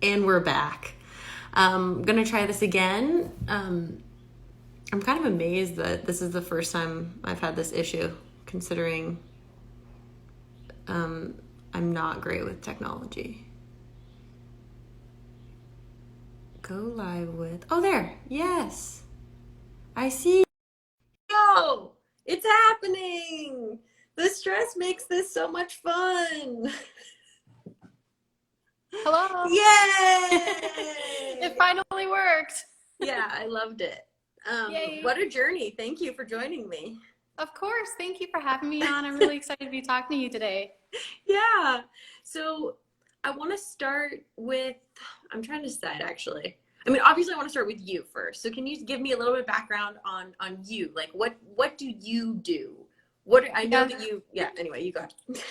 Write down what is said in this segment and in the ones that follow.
And we're back. I'm gonna try this again. I'm kind of amazed that this is the first time I've had this issue, considering I'm not great with technology. Go live with, oh there, yes. I see. Oh, it's happening. The stress makes this so much fun. Hello. Yay! It finally worked. Yeah, I loved it. Yay. What a journey. Thank you for joining me. Of course. Thank you for having me on. I'm really excited to be talking to you today. Yeah. So I want to start with, I'm trying to decide actually. I mean, obviously I want to start with you first. So can you give me a little bit of background on you? Like what do you do? I know that you, yeah, anyway, you go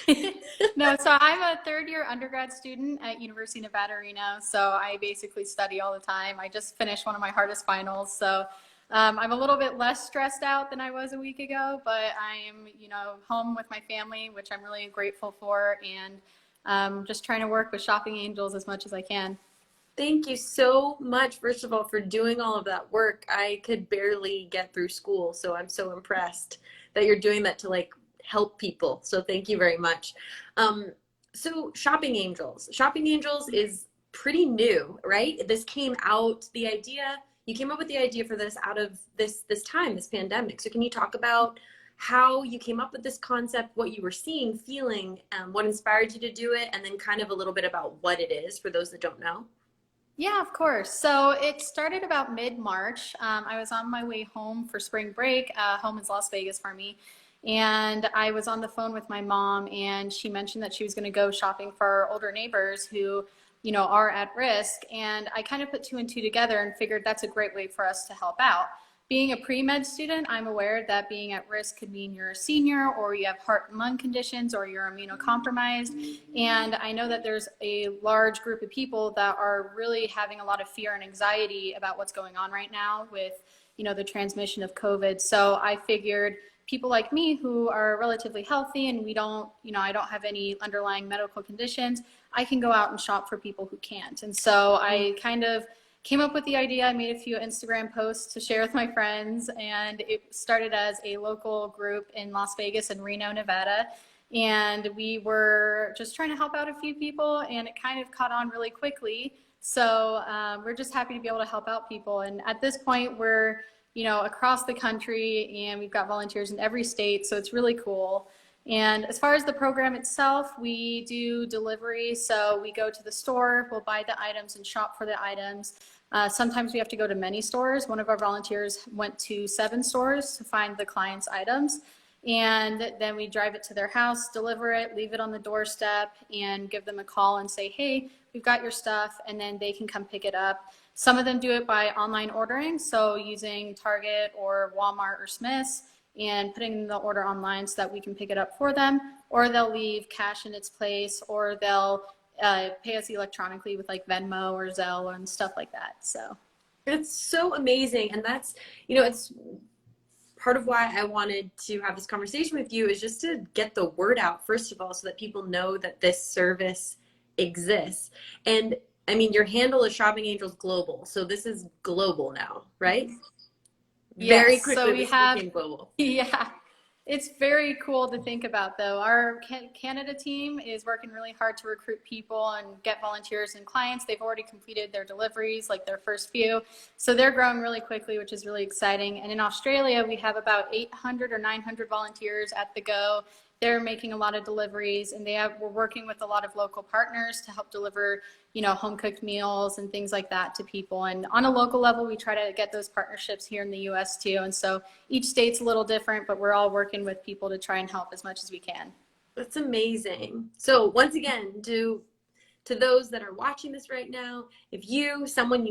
ahead. No, so I'm a third-year undergrad student at University of Nevada, Reno. So I basically study all the time. I just finished one of my hardest finals. So I'm a little bit less stressed out than I was a week ago, but I am, home with my family, which I'm really grateful for, and just trying to work with Shopping Angels as much as I can. Thank you so much, first of all, for doing all of that work. I could barely get through school, so I'm so impressed that you're doing that to like help people. So thank you very much. So Shopping Angels. Shopping Angels is pretty new, right? This came out, the idea, you came up with the idea for this out of this time, this pandemic. So can you talk about how you came up with this concept, what you were seeing, feeling, what inspired you to do it, and then kind of a little bit about what it is for those that don't know? Yeah, of course. So it started about mid-March. I was on my way home for spring break. Home is Las Vegas for me. And I was on the phone with my mom, and she mentioned that she was going to go shopping for our older neighbors who, are at risk. And I kind of put two and two together and figured that's a great way for us to help out. Being a pre-med student, I'm aware that being at risk could mean you're a senior, or you have heart and lung conditions, or you're immunocompromised. And I know that there's a large group of people that are really having a lot of fear and anxiety about what's going on right now with, the transmission of COVID. So I figured people like me who are relatively healthy and we don't, I don't have any underlying medical conditions, I can go out and shop for people who can't. And so I kind of came up with the idea. I made a few Instagram posts to share with my friends, and it started as a local group in Las Vegas and Reno, Nevada. And we were just trying to help out a few people, and it kind of caught on really quickly. So we're just happy to be able to help out people. And at this point, we're, across the country, and we've got volunteers in every state. So it's really cool. And as far as the program itself, we do delivery. So we go to the store, we'll buy the items and shop for the items. Sometimes we have to go to many stores. One of our volunteers went to 7 stores to find the client's items. And then we drive it to their house, deliver it, leave it on the doorstep, and give them a call and say, hey, we've got your stuff, and then they can come pick it up. Some of them do it by online ordering, so using Target or Walmart or Smith's, and putting the order online so that we can pick it up for them, or they'll leave cash in its place, or they'll pay us electronically with like Venmo or Zelle and stuff like that. So it's so amazing. And that's, it's part of why I wanted to have this conversation with you, is just to get the word out, first of all, so that people know that this service exists. And I mean, your handle is Shopping Angels Global. So this is global now, right? yes, Very quickly, so we have, became global. yeah, it's very cool to think about though. Our Canada team is working really hard to recruit people and get volunteers and clients. They've already completed their deliveries, like their first few. So they're growing really quickly, which is really exciting. And in Australia, we have about 800 or 900 volunteers at the go. They're making a lot of deliveries, and we're working with a lot of local partners to help deliver, home cooked meals and things like that to people. And on a local level, we try to get those partnerships here in the US too. And so each state's a little different, but we're all working with people to try and help as much as we can. That's amazing. So once again, to those that are watching this right now, if someone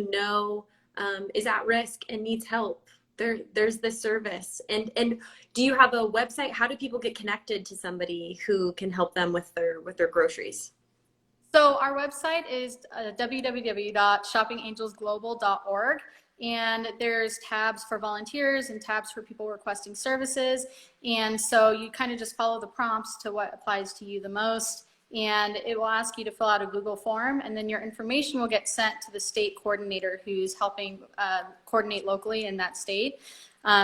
is at risk and needs help, there's this service. And do you have a website? How do people get connected to somebody who can help them with their groceries? So our website is www.shoppingangelsglobal.org. And there's tabs for volunteers and tabs for people requesting services. And so you kind of just follow the prompts to what applies to you the most. and it will ask you to fill out a Google form, and then your information will get sent to the state coordinator who's helping coordinate locally in that state.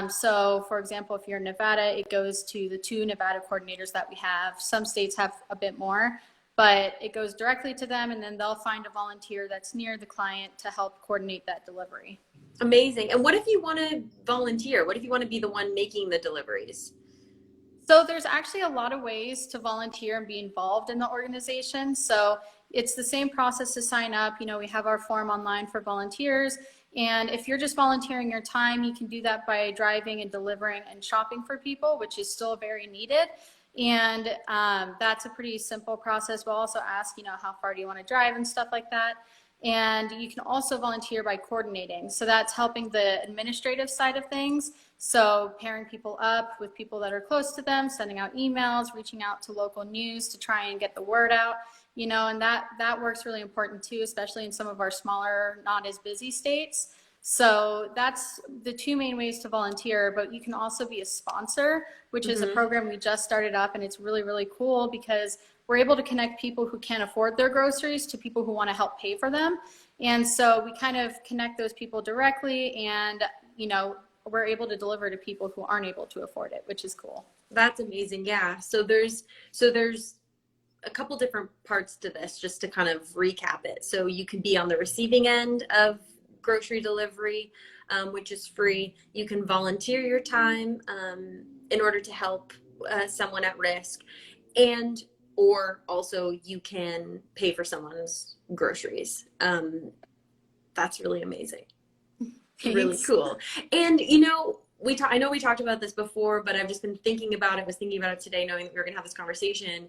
So for example, if you're in Nevada, it goes to the 2 Nevada coordinators that we have. Some states have a bit more, but it goes directly to them, and then they'll find a volunteer that's near the client to help coordinate that delivery. Amazing. And what if you want to volunteer? What if you want to be the one making the deliveries? So there's actually a lot of ways to volunteer and be involved in the organization. So it's the same process to sign up. You know, we have our form online for volunteers. And if you're just volunteering your time, you can do that by driving and delivering and shopping for people, which is still very needed. And that's a pretty simple process. We'll also ask, you know, how far do you want to drive and stuff like that. And you can also volunteer by coordinating. So that's helping the administrative side of things. So pairing people up with people that are close to them, sending out emails, reaching out to local news to try and get the word out, you know, and that work's really important too, especially in some of our smaller, not as busy states. So that's the 2 main ways to volunteer, but you can also be a sponsor, which is a program we just started up, and it's really, really cool because we're able to connect people who can't afford their groceries to people who want to help pay for them. And so we kind of connect those people directly, and, you know, we're able to deliver to people who aren't able to afford it, which is cool. That's amazing. Yeah. So there's a couple different parts to this, just to kind of recap it. So you can be on the receiving end of grocery delivery, which is free. You can volunteer your time in order to help someone at risk, or also you can pay for someone's groceries. That's really amazing. Thanks. Really cool. And, you know, I know we talked about this before, but I've just been thinking about it, was thinking about it today, knowing that we were going to have this conversation.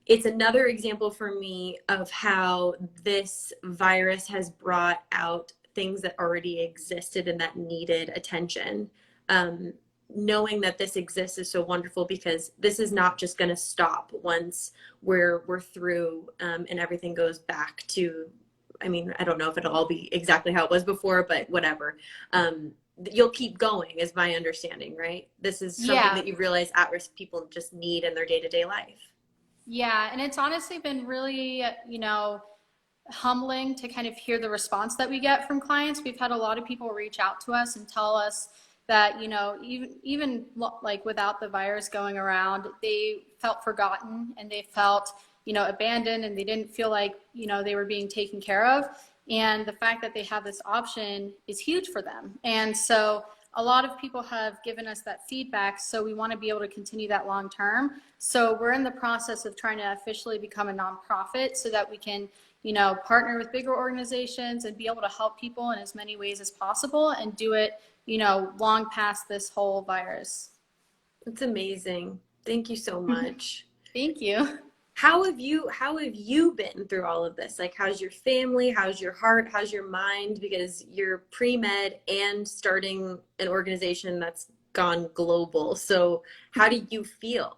It's another example for me of how this virus has brought out things that already existed and that needed attention. Knowing that this exists is so wonderful, because this is not just going to stop once we're through and everything goes back to, I mean, I don't know if it'll all be exactly how it was before, but whatever. You'll keep going, is my understanding, right? This is something that you realize at-risk people just need in their day-to-day life. Yeah, and it's honestly been really, you know, humbling to kind of hear the response that we get from clients. We've had a lot of people reach out to us and tell us that, you know, even like without the virus going around, they felt forgotten and they felt, you know, abandoned, and they didn't feel like, you know, they were being taken care of. And the fact that they have this option is huge for them. And so a lot of people have given us that feedback, so we want to be able to continue that long term. So we're in the process of trying to officially become a nonprofit so that we can, you know, partner with bigger organizations and be able to help people in as many ways as possible and do it, you know, long past this whole virus. It's amazing. Thank you so much. Thank you. How have you been through all of this? Like, how's your family? How's your heart? How's your mind? Because you're pre-med and starting an organization that's gone global. So how do you feel?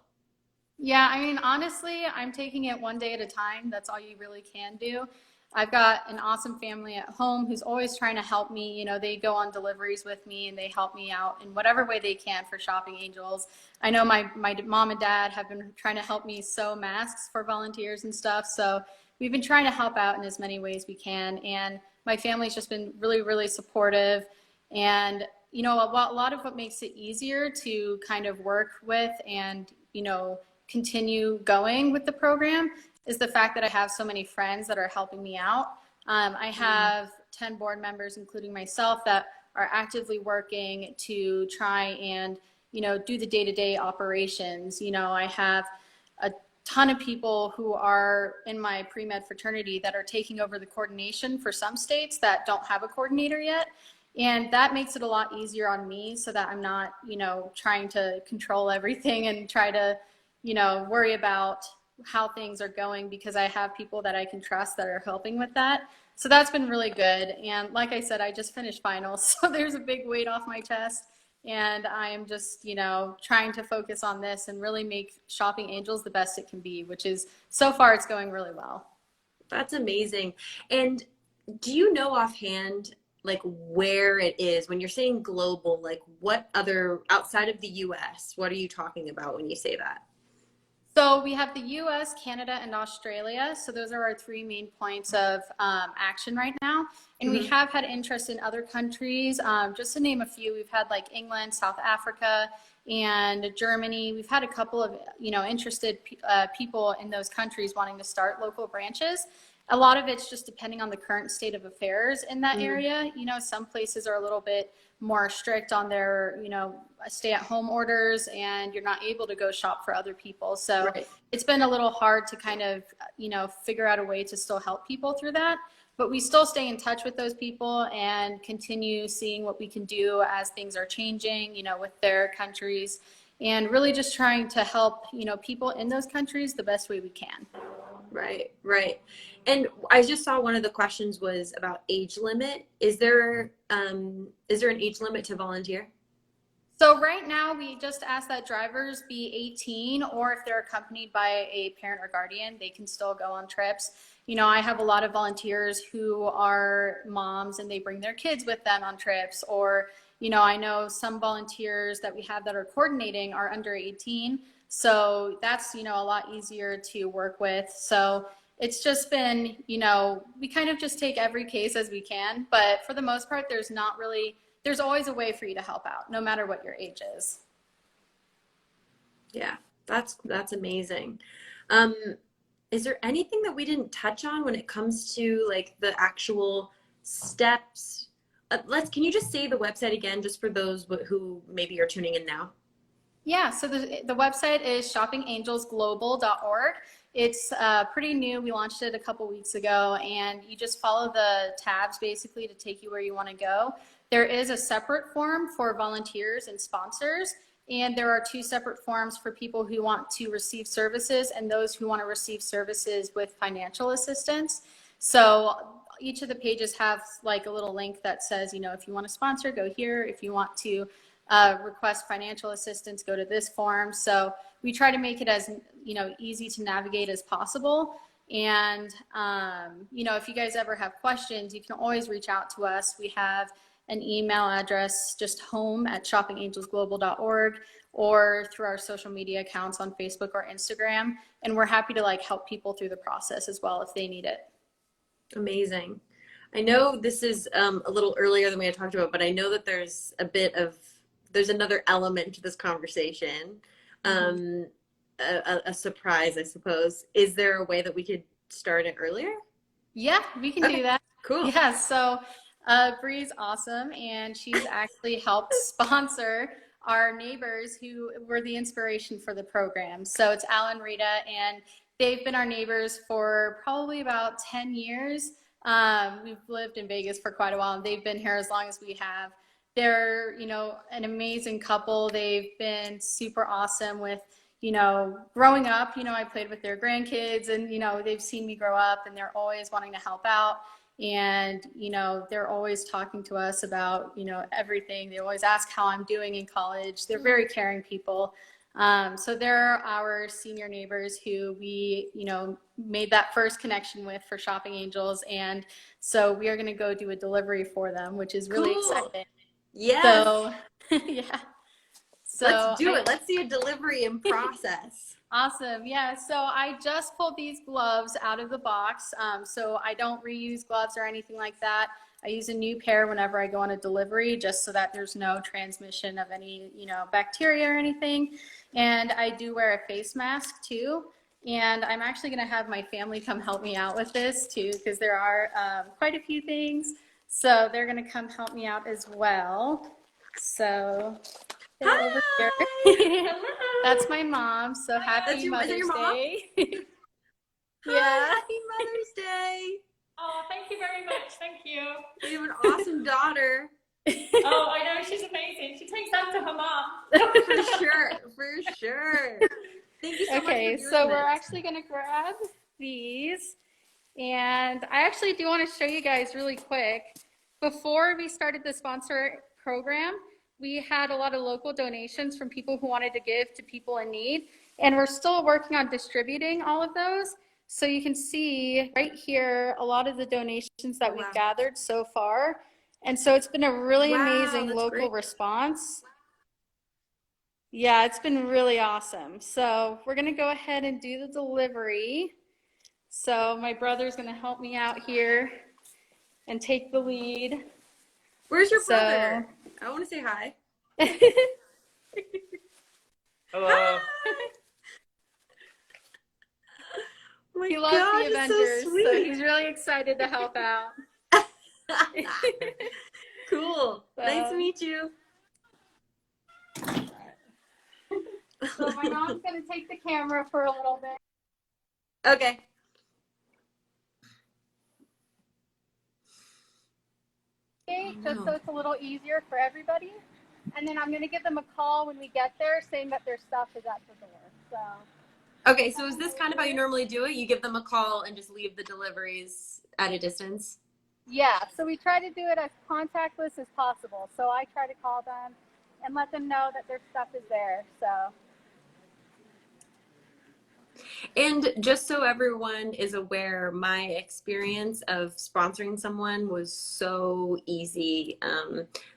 Yeah, I mean, honestly, I'm taking it one day at a time. That's all you really can do. I've got an awesome family at home who's always trying to help me. You know, they go on deliveries with me and they help me out in whatever way they can for Shopping Angels. I know my mom and dad have been trying to help me sew masks for volunteers and stuff. So we've been trying to help out in as many ways we can. And my family's just been really, really supportive. And, you know, a lot of what makes it easier to kind of work with and, you know, continue going with the program is the fact that I have so many friends that are helping me out. I have 10 board members, including myself, that are actively working to try and, you know, do the day-to-day operations. You know, I have a ton of people who are in my pre-med fraternity that are taking over the coordination for some states that don't have a coordinator yet. And that makes it a lot easier on me so that I'm not, you know, trying to control everything and try to, you know, worry about how things are going, because I have people that I can trust that are helping with that. So that's been really good. And like I said, I just finished finals, so there's a big weight off my chest. And I am just, you know, trying to focus on this and really make Shopping Angels the best it can be, which is, so far it's going really well. That's amazing. And do you know offhand, like, where it is when you're saying global, like what other, outside of the US, what are you talking about when you say that? So we have the US, Canada, and Australia. So those are our three main points of action right now. And we Hmm. have had interest in other countries. Just to name a few, we've had like England, South Africa, and Germany. We've had a couple of interested people in those countries wanting to start local branches. A lot of it's just depending on the current state of affairs in that Hmm. area. Some places are a little bit more strict on their, stay-at-home orders, and you're not able to go shop for other people. So Right. it's been a little hard to kind of, figure out a way to still help people through that. But we still stay in touch with those people and continue seeing what we can do as things are changing, with their countries, and really just trying to help, people in those countries the best way we can. Right, right. And I just saw one of the questions was about age limit. Is there an age limit to volunteer? So right now, we just ask that drivers be 18, or if they're accompanied by a parent or guardian, they can still go on trips. I have a lot of volunteers who are moms and they bring their kids with them on trips, or, I know some volunteers that we have that are coordinating are under 18. So that's, a lot easier to work with. So it's just been, we kind of just take every case as we can, but for the most part, there's always a way for you to help out, no matter what your age is. Yeah, that's amazing. Um, is there anything that we didn't touch on when it comes to like the actual steps? Can you just say the website again, just for those who maybe are tuning in now? Yeah, so the website is shoppingangelsglobal.org. It's pretty new. We launched it a couple weeks ago, and you just follow the tabs basically to take you where you want to go. There is a separate form for volunteers and sponsors, and there are two separate forms for people who want to receive services and those who want to receive services with financial assistance. So each of the pages have like a little link that says, if you want to sponsor, go here. If you want to request financial assistance, go to this form. So we try to make it as easy to navigate as possible. And if you guys ever have questions, you can always reach out to us. We have an email address, just home@shoppingangelsglobal.org, or through our social media accounts on Facebook or Instagram. And we're happy to help people through the process as well if they need it. Amazing. I know this is a little earlier than we had talked about, but I know that there's another element to this conversation. Mm-hmm. Um, a surprise, I suppose. Is there a way that we could start it earlier? Yeah, we can do Okay, that. cool. Yeah, so Brie's awesome, and she's actually helped sponsor our neighbors who were the inspiration for the program. So it's Al and Rita, and they've been our neighbors for probably about 10 years. We've lived in Vegas for quite a while, and they've been here as long as we have. They're, an amazing couple. They've been super awesome with growing up. I played with their grandkids, and, they've seen me grow up, and they're always wanting to help out. And, they're always talking to us about, everything. They always ask how I'm doing in college. They're very caring people. So they're our senior neighbors who we, made that first connection with for Shopping Angels. And so we are going to go do a delivery for them, which is really Cool. exciting. Yes. So, yeah. Let's So do it. Let's see a delivery in process. Awesome. Yeah. So I just pulled these gloves out of the box. So I don't reuse gloves or anything like that. I use a new pair whenever I go on a delivery, just so that there's no transmission of any, bacteria or anything. And I do wear a face mask too. And I'm actually going to have my family come help me out with this too, because there are quite a few things. So they're going to come help me out as well. So they're over here. Hi. That's my mom. So happy Is that Mother's your mom? Day. Hi, Yeah. happy Mother's Day. Oh, thank you very much. Thank you. You have an awesome daughter. Oh, I know, she's amazing. She takes after her mom. For sure, for sure. Thank you so much for Okay, doing so this. we're actually going to grab these. And I actually do want to show you guys really quick. Before we started the sponsor program, we had a lot of local donations from people who wanted to give to people in need. And we're still working on distributing all of those. So you can see right here a lot of the donations that we've Wow. gathered so far. And so it's been a really Wow, amazing that's local great. response. Yeah, it's been really awesome. So we're gonna go ahead and do the delivery. So my brother's gonna help me out here and take the lead. Where's your So brother? I want to say hi. Hello. Hi! Oh my he loves God, the it's Avengers, so so sweet. he's really excited to help out. Cool. Nice to So, meet you. so my mom's gonna take the camera for a little bit. Okay. Just so it's a little easier for everybody. And then I'm gonna give them a call when we get there saying that their stuff is at the door. So Okay, so is this kind of how you normally do it? You give them a call and just leave the deliveries at a distance? yeah, so we try to do it as contactless as possible. So I try to call them and let them know that their stuff is there. So And just so everyone is aware, my experience of sponsoring someone was so easy.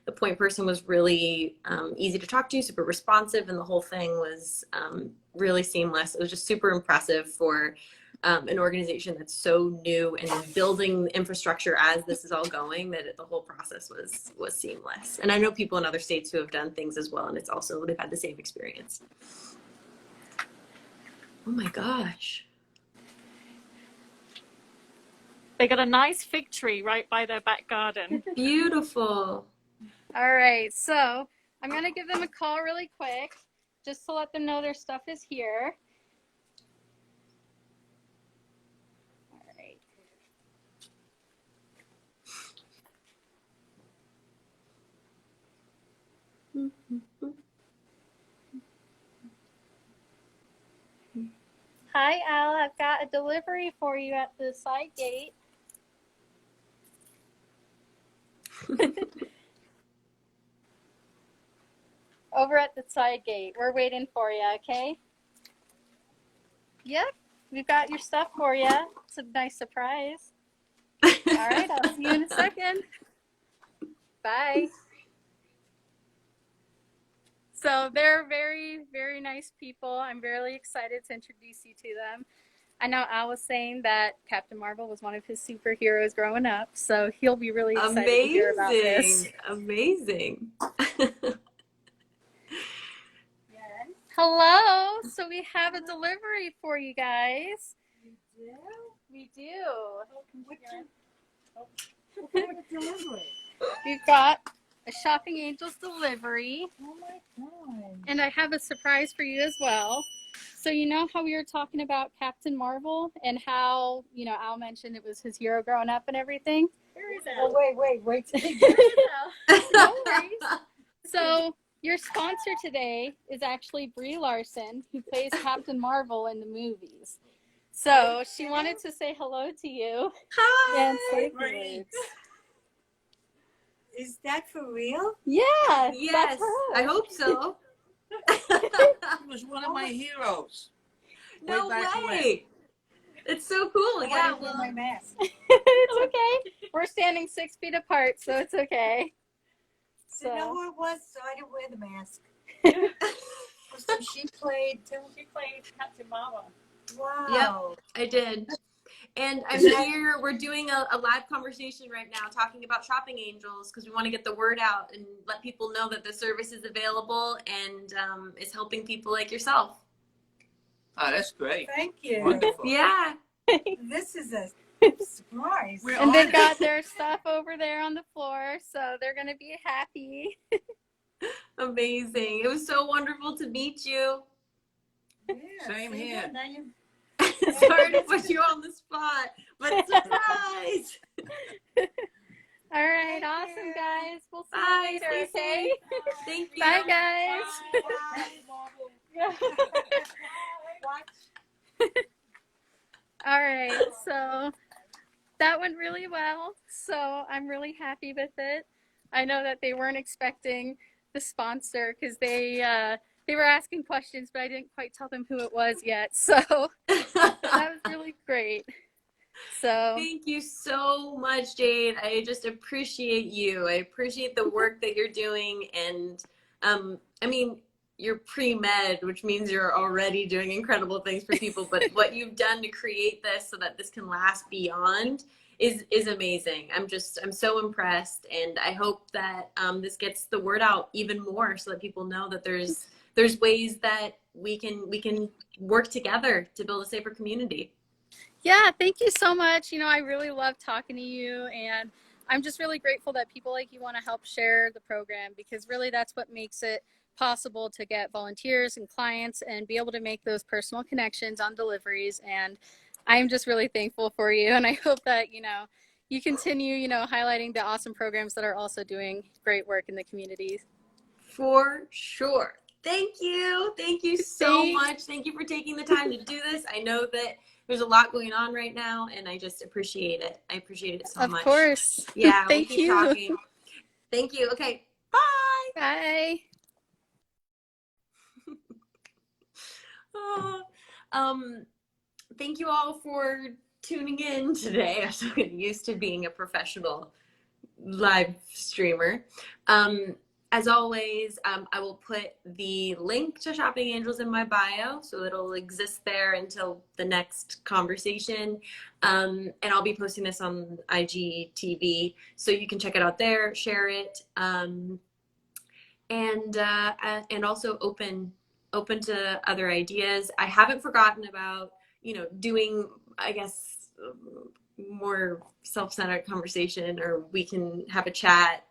The point person was really easy to talk to, super responsive, and the whole thing was really seamless. It was just super impressive for an organization that's so new and building infrastructure as this is all going, that the whole process was seamless. And I know people in other states who have done things as well, and it's also, they've had the same experience. Oh my gosh. They got a nice fig tree right by their back garden. Beautiful. all right, so I'm gonna give them a call really quick just to let them know their stuff is here. All right. Hi, Al. I've got a delivery for you at the side gate. Over at the side gate. We're waiting for you, okay? Yep, we've got your stuff for you. It's a nice surprise. All right, I'll see you in a second. Bye. So they're very, very nice people. I'm really excited to introduce you to them. I know Al was saying that Captain Marvel was one of his superheroes growing up, so he'll be really excited to hear about this. Amazing. Hello, so we have a delivery for you guys. You do? We do. What kind of delivery? We've got a Shopping Angels delivery, Oh my God. and I have a surprise for you as well. So you know how we were talking about Captain Marvel and how, you know, Al mentioned it was his hero growing up and everything? Where is Oh, wait. No worries. So your sponsor today is actually Brie Larson, who plays Captain Marvel in the movies. So she wanted to say hello to you and say a few Brie. words. Is that for real? Yeah, Yes, that's her. I hope so. He was one of my heroes. No Way back way. It's so cool. I Yeah, wanted to wear well, my mask. It's okay. We're standing 6 feet apart, so it's okay. Didn't know So who it was, so I didn't wear the mask. So she played too. She played Captain Marvel. Wow. I did. And I'm here, we're doing a live conversation right now talking about Shopping Angels because we want to get the word out and let people know that the service is available and is helping people like yourself. Oh, that's great. Thank you. Wonderful. Yeah. This is a surprise. We're and they've honored. got their stuff over there on the floor, so they're gonna be happy. Amazing. It was so wonderful to meet you. Yeah, Same see here. that? Now you- Sorry to put you on the spot, but surprise. All right, Thank awesome you. guys. We'll see Bye, you later, stay okay? Thank you. Bye, guys. Watch. All right, so that went really well. So I'm really happy with it. I know that they weren't expecting the sponsor because they were asking questions, but I didn't quite tell them who it was yet. So that was really great. So Thank you so much, Jade. I just appreciate you. I appreciate the work that you're doing. And I mean, you're pre-med, which means you're already doing incredible things for people. But what you've done to create this so that this can last beyond is amazing. I'm so impressed, and I hope that this gets the word out even more so that people know that there's ways that we can work together to build a safer community. Yeah, thank you so much. I really love talking to you, and I'm just really grateful that people like you want to help share the program, because really that's what makes it possible to get volunteers and clients and be able to make those personal connections on deliveries. And I'm just really thankful for you, and I hope that you continue highlighting the awesome programs that are also doing great work in the community. For sure. Thank you so much. Thank you for taking the time to do this. I know that there's a lot going on right now, and I just appreciate it. I appreciate it so much. Of course. Yeah, Thank we'll keep you. talking. Thank you. Okay, bye. Bye. Oh, thank you all for tuning in today. I'm so used to being a professional live streamer. As always, I will put the link to Shopping Angels in my bio, so it'll exist there until the next conversation. And I'll be posting this on IGTV, so you can check it out there, share it, and also open to other ideas. I haven't forgotten about doing, I guess, more self-centered conversation, or we can have a chat.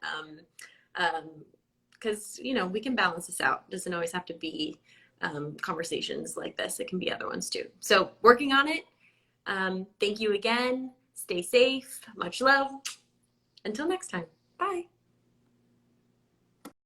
Because we can balance this out. It doesn't always have to be conversations like this. It can be other ones too. So working on it. Thank you again. Stay safe. Much love. Until next time. Bye.